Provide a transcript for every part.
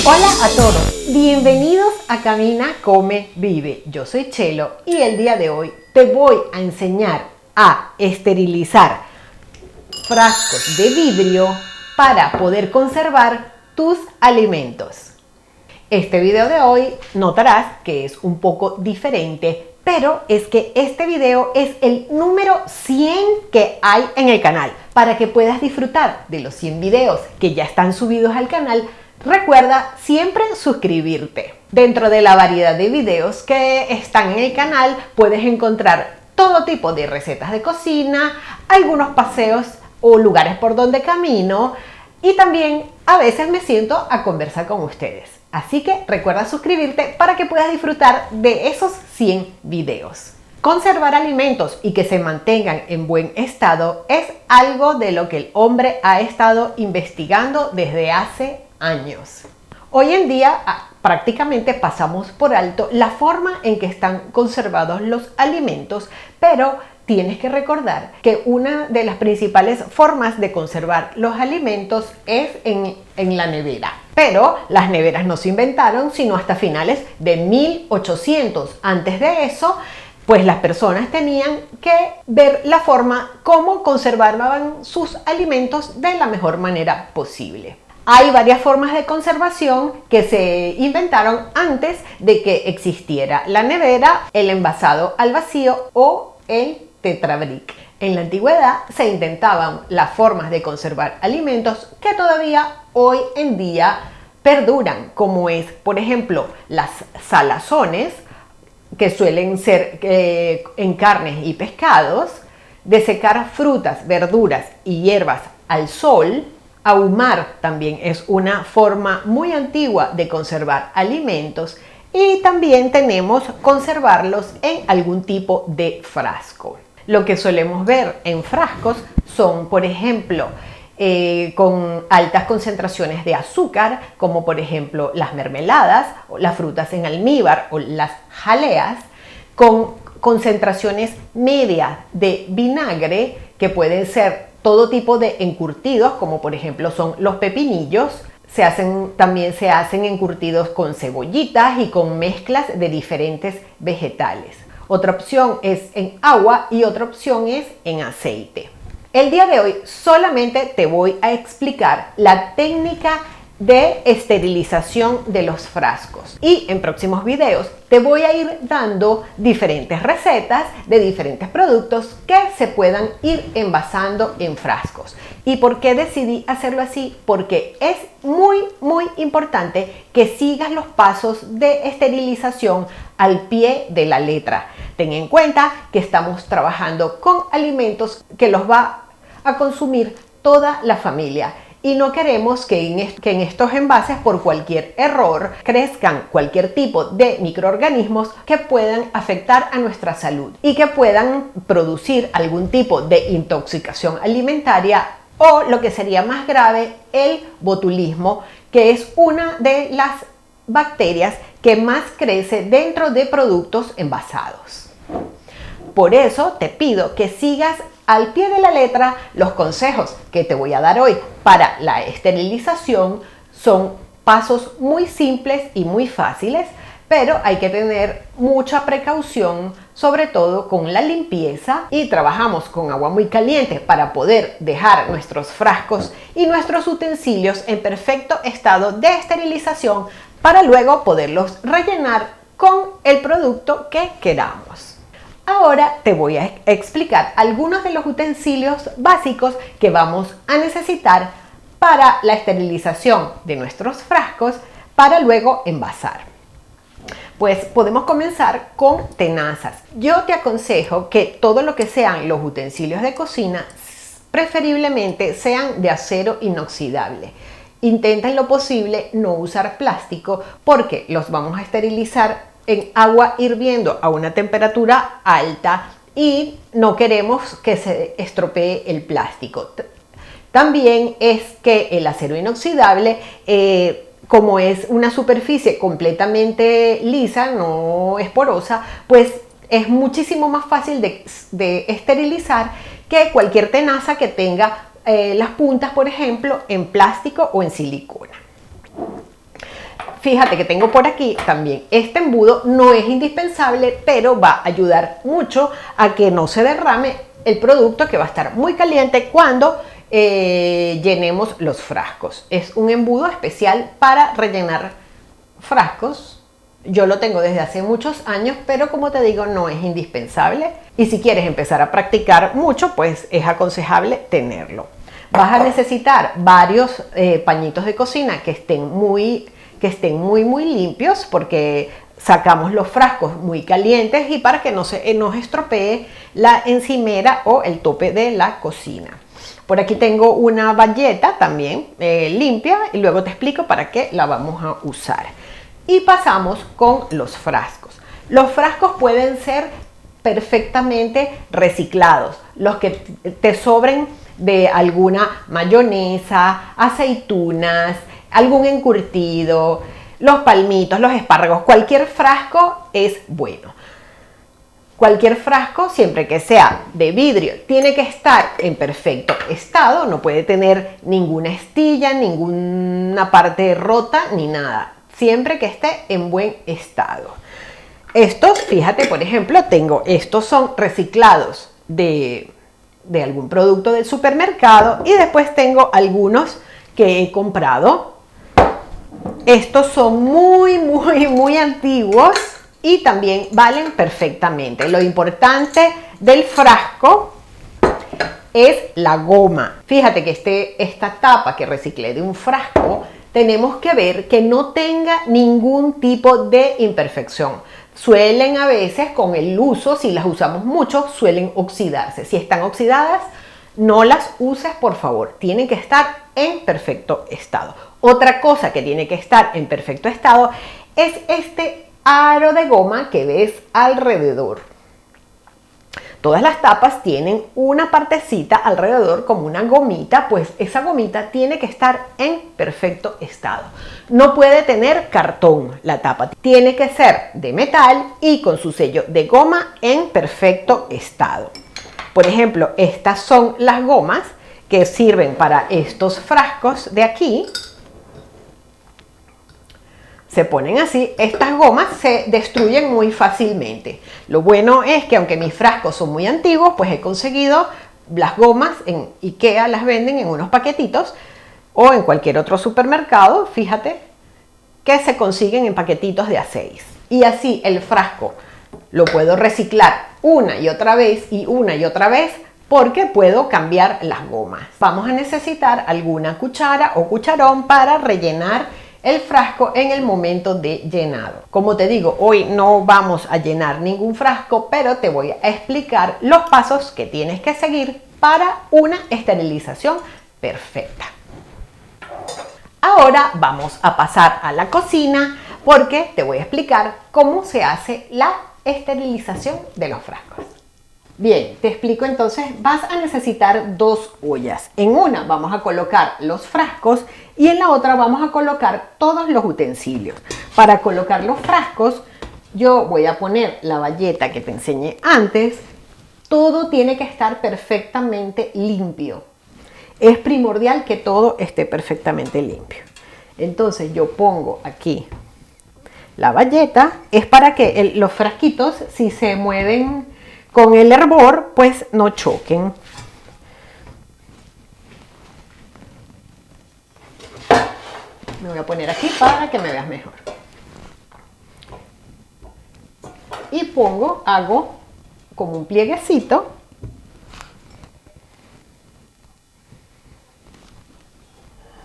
Hola a todos, bienvenidos a Camina, Come, Vive. Yo soy Chelo y el día de hoy te voy a enseñar a esterilizar frascos de vidrio para poder conservar tus alimentos. Este video de hoy notarás que es un poco diferente, pero es que este video es el número 100 que hay en el canal. Para que puedas disfrutar de los 100 videos que ya están subidos al canal, recuerda siempre suscribirte. Dentro de la variedad de videos que están en el canal puedes encontrar todo tipo de recetas de cocina, algunos paseos o lugares por donde camino y también a veces me siento a conversar con ustedes. Así que recuerda suscribirte para que puedas disfrutar de esos 100 videos. Conservar alimentos y que se mantengan en buen estado es algo de lo que el hombre ha estado investigando desde hace años. Hoy en día prácticamente pasamos por alto la forma en que están conservados los alimentos, pero tienes que recordar que una de las principales formas de conservar los alimentos es en la nevera. Pero las neveras no se inventaron sino hasta finales de 1800. Antes de eso, pues las personas tenían que ver la forma como conservaban sus alimentos de la mejor manera posible. Hay varias formas de conservación que se inventaron antes de que existiera la nevera, el envasado al vacío o el Tetra Brick. En la antigüedad se intentaban las formas de conservar alimentos que todavía hoy en día perduran, como es, por ejemplo, las salazones, que suelen ser en carnes y pescados, desecar frutas, verduras y hierbas al sol. Ahumar también es una forma muy antigua de conservar alimentos y también tenemos conservarlos en algún tipo de frasco. Lo que solemos ver en frascos son, por ejemplo, con altas concentraciones de azúcar, como por ejemplo las mermeladas, o las frutas en almíbar o las jaleas, con concentraciones medias de vinagre, que pueden ser todo tipo de encurtidos, como por ejemplo son los pepinillos. También se hacen encurtidos con cebollitas y con mezclas de diferentes vegetales. Otra opción es en agua y otra opción es en aceite. El día de hoy solamente te voy a explicar la técnica de esterilización de los frascos y en próximos videos te voy a ir dando diferentes recetas de diferentes productos que se puedan ir envasando en frascos. ¿Y por qué decidí hacerlo así? Porque es muy importante que sigas los pasos de esterilización al pie de la letra. Ten en cuenta que estamos trabajando con alimentos que los va a consumir toda la familia. Y no queremos que en estos envases, por cualquier error, crezcan cualquier tipo de microorganismos que puedan afectar a nuestra salud y que puedan producir algún tipo de intoxicación alimentaria o, lo que sería más grave, el botulismo, que es una de las bacterias que más crece dentro de productos envasados. Por eso te pido que sigas al pie de la letra los consejos que te voy a dar hoy para la esterilización. Son pasos muy simples y muy fáciles, pero hay que tener mucha precaución, sobre todo con la limpieza, y trabajamos con agua muy caliente para poder dejar nuestros frascos y nuestros utensilios en perfecto estado de esterilización para luego poderlos rellenar con el producto que queramos. Ahora te voy a explicar algunos de los utensilios básicos que vamos a necesitar para la esterilización de nuestros frascos para luego envasar. Pues podemos comenzar con tenazas. Yo te aconsejo que todo lo que sean los utensilios de cocina preferiblemente sean de acero inoxidable. Intenta en lo posible no usar plástico porque los vamos a esterilizar en agua hirviendo a una temperatura alta y no queremos que se estropee el plástico. También es que el acero inoxidable, como es una superficie completamente lisa, no es porosa, pues es muchísimo más fácil de esterilizar que cualquier tenaza que tenga las puntas, por ejemplo, en plástico o en silicona. fíjate que tengo por aquí también este embudo. No es indispensable, pero va a ayudar mucho a que no se derrame el producto, que va a estar muy caliente cuando llenemos los frascos. Es un embudo especial para rellenar frascos. Yo lo tengo desde hace muchos años, pero como te digo, no es indispensable. Y si quieres empezar a practicar mucho, pues es aconsejable tenerlo. Vas a necesitar varios pañitos de cocina que estén muy limpios, porque sacamos los frascos muy calientes y para que no se nos estropee la encimera o el tope de la cocina. Por aquí tengo una bayeta también limpia y luego te explico para qué la vamos a usar. Y pasamos con los frascos. Los frascos pueden ser perfectamente reciclados, los que te sobren de alguna mayonesa, aceitunas, algún encurtido, los palmitos, los espárragos, cualquier frasco es bueno. Cualquier frasco, siempre que sea de vidrio, tiene que estar en perfecto estado, no puede tener ninguna estilla, ninguna parte rota ni nada, siempre que esté en buen estado. Estos, fíjate, por ejemplo, estos son reciclados de algún producto del supermercado y después tengo algunos que he comprado. Estos son muy antiguos y también valen perfectamente. Lo importante del frasco es la goma. Fíjate que esta tapa que reciclé de un frasco, tenemos que ver que no tenga ningún tipo de imperfección. Suelen a veces con el uso, si las usamos mucho, suelen oxidarse. Si están oxidadas, no las uses, por favor. Tienen que estar en perfecto estado. Otra cosa que tiene que estar en perfecto estado es este aro de goma que ves alrededor. Todas las tapas tienen una partecita alrededor como una gomita, pues esa gomita tiene que estar en perfecto estado. No puede tener cartón la tapa, tiene que ser de metal y con su sello de goma en perfecto estado. Por ejemplo, estas son las gomas que sirven para estos frascos de aquí. Se ponen así, estas gomas se destruyen muy fácilmente. Lo bueno es que aunque mis frascos son muy antiguos, pues he conseguido las gomas en IKEA, las venden en unos paquetitos o en cualquier otro supermercado, fíjate, que se consiguen en paquetitos de A6. Y así el frasco lo puedo reciclar una y otra vez porque puedo cambiar las gomas. Vamos a necesitar alguna cuchara o cucharón para rellenar el frasco en el momento de llenado. Como te digo, hoy no vamos a llenar ningún frasco, pero te voy a explicar los pasos que tienes que seguir para una esterilización perfecta. Ahora vamos a pasar a la cocina porque te voy a explicar cómo se hace la esterilización de los frascos. Bien, te explico entonces. Vas a necesitar dos ollas. En una vamos a colocar los frascos y en la otra vamos a colocar todos los utensilios. Para colocar los frascos, yo voy a poner la bayeta que te enseñé antes. Todo tiene que estar perfectamente limpio. Es primordial que todo esté perfectamente limpio. Entonces yo pongo aquí la bayeta. Es para que los frasquitos, si se mueven con el hervor, pues no choquen. Me voy a poner aquí para que me veas mejor. Y hago como un plieguecito.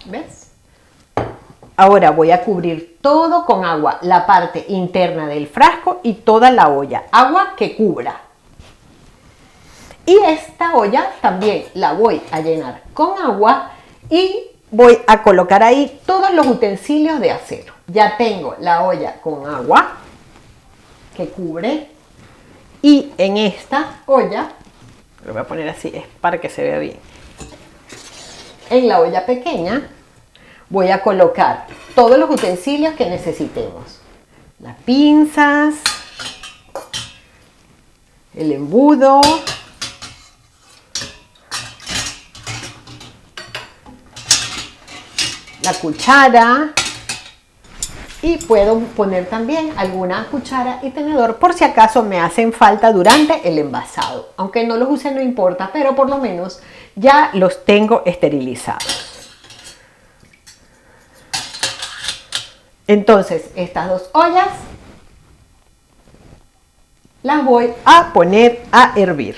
¿Ves? Ahora voy a cubrir todo con agua, la parte interna del frasco y toda la olla. Agua que cubra. Y esta olla también la voy a llenar con agua y voy a colocar ahí todos los utensilios de acero. Ya tengo la olla con agua que cubre y en esta olla, lo voy a poner así, es para que se vea bien. En la olla pequeña voy a colocar todos los utensilios que necesitemos. Las pinzas, el embudo, la cuchara, Y puedo poner también alguna cuchara y tenedor por si acaso me hacen falta durante el envasado. Aunque no los use no importa, pero por lo menos ya los tengo esterilizados. Entonces, estas dos ollas las voy a poner a hervir.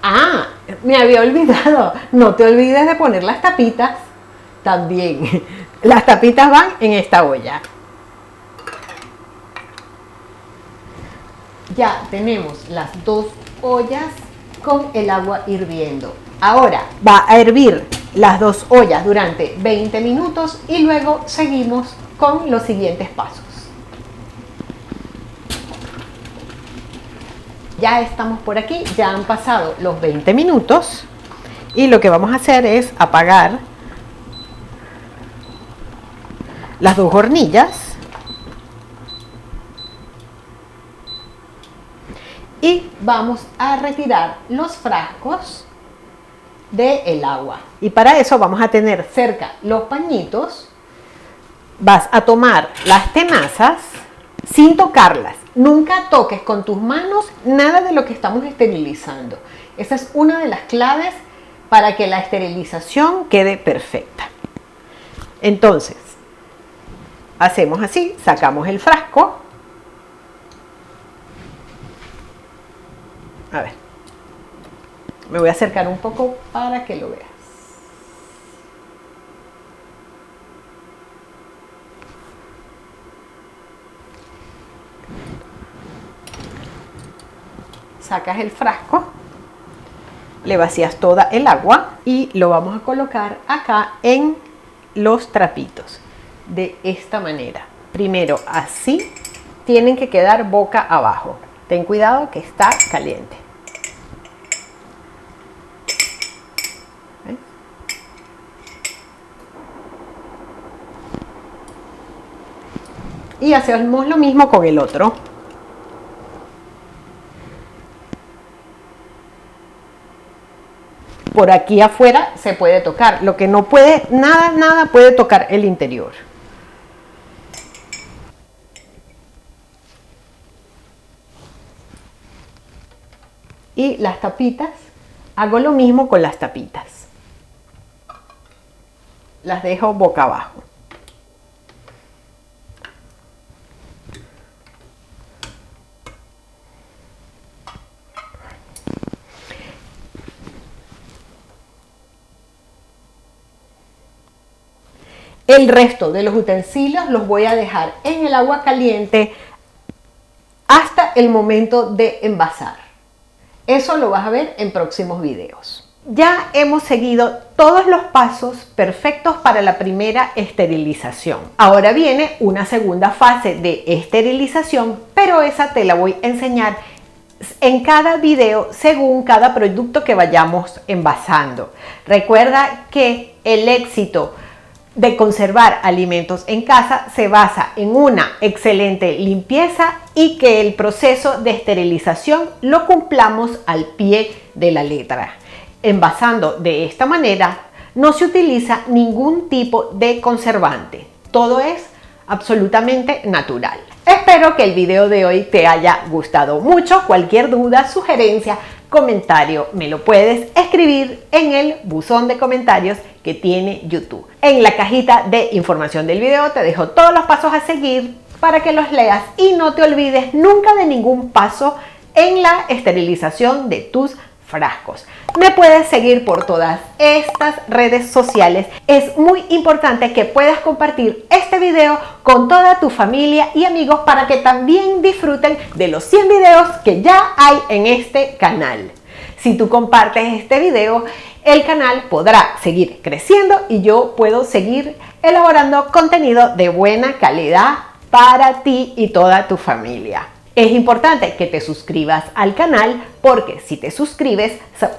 Ah, me había olvidado. No te olvides de poner las tapitas también. Las tapitas van en esta olla. Ya tenemos las dos ollas con el agua hirviendo. Ahora va a hervir las dos ollas durante 20 minutos y luego seguimos con los siguientes pasos. Ya estamos por aquí, ya han pasado los 20 minutos y lo que vamos a hacer es apagar las dos hornillas y vamos a retirar los frascos del agua. Y para eso vamos a tener cerca los pañitos. Vas a tomar las tenazas sin tocarlas. Nunca toques con tus manos nada de lo que estamos esterilizando. Esa es una de las claves para que la esterilización quede perfecta. Entonces, hacemos así, sacamos el frasco. A ver, me voy a acercar un poco para que lo veas. Sacas el frasco, le vacías toda el agua y lo vamos a colocar acá en los trapitos de esta manera. Primero así, tienen que quedar boca abajo. Ten cuidado que está caliente. ¿Ves? Y hacemos lo mismo con el otro. Por aquí afuera se puede tocar. Lo que no puede, nada puede tocar el interior. Y las tapitas, hago lo mismo con las tapitas. Las dejo boca abajo. El resto de los utensilios los voy a dejar en el agua caliente hasta el momento de envasar. Eso lo vas a ver en próximos videos. Ya hemos seguido todos los pasos perfectos para la primera esterilización. Ahora viene una segunda fase de esterilización, pero esa te la voy a enseñar en cada video según cada producto que vayamos envasando. Recuerda que el éxito de conservar alimentos en casa se basa en una excelente limpieza y que el proceso de esterilización lo cumplamos al pie de la letra. Envasando de esta manera no se utiliza ningún tipo de conservante. Todo es absolutamente natural. Espero que el video de hoy te haya gustado mucho. Cualquier duda, sugerencia, comentario me lo puedes escribir en el buzón de comentarios que tiene YouTube. En la cajita de información del video te dejo todos los pasos a seguir para que los leas y no te olvides nunca de ningún paso en la esterilización de tus frascos. Me puedes seguir por todas estas redes sociales. Es muy importante que puedas compartir este video con toda tu familia y amigos para que también disfruten de los 100 videos que ya hay en este canal. Si tú compartes este video, el canal podrá seguir creciendo y yo puedo seguir elaborando contenido de buena calidad para ti y toda tu familia. Es importante que te suscribas al canal porque si te suscribes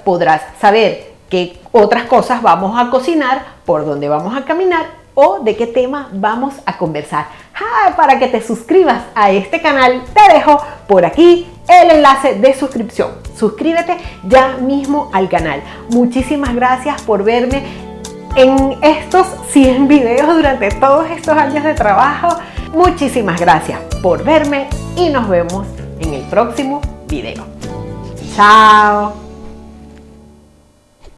podrás saber qué otras cosas vamos a cocinar, por dónde vamos a caminar o de qué tema vamos a conversar. Para que te suscribas a este canal te dejo por aquí el enlace de suscripción. Suscríbete ya mismo al canal. Muchísimas gracias por verme en estos 100 videos durante todos estos años de trabajo. Muchísimas gracias por verme y nos vemos en el próximo video. Chao.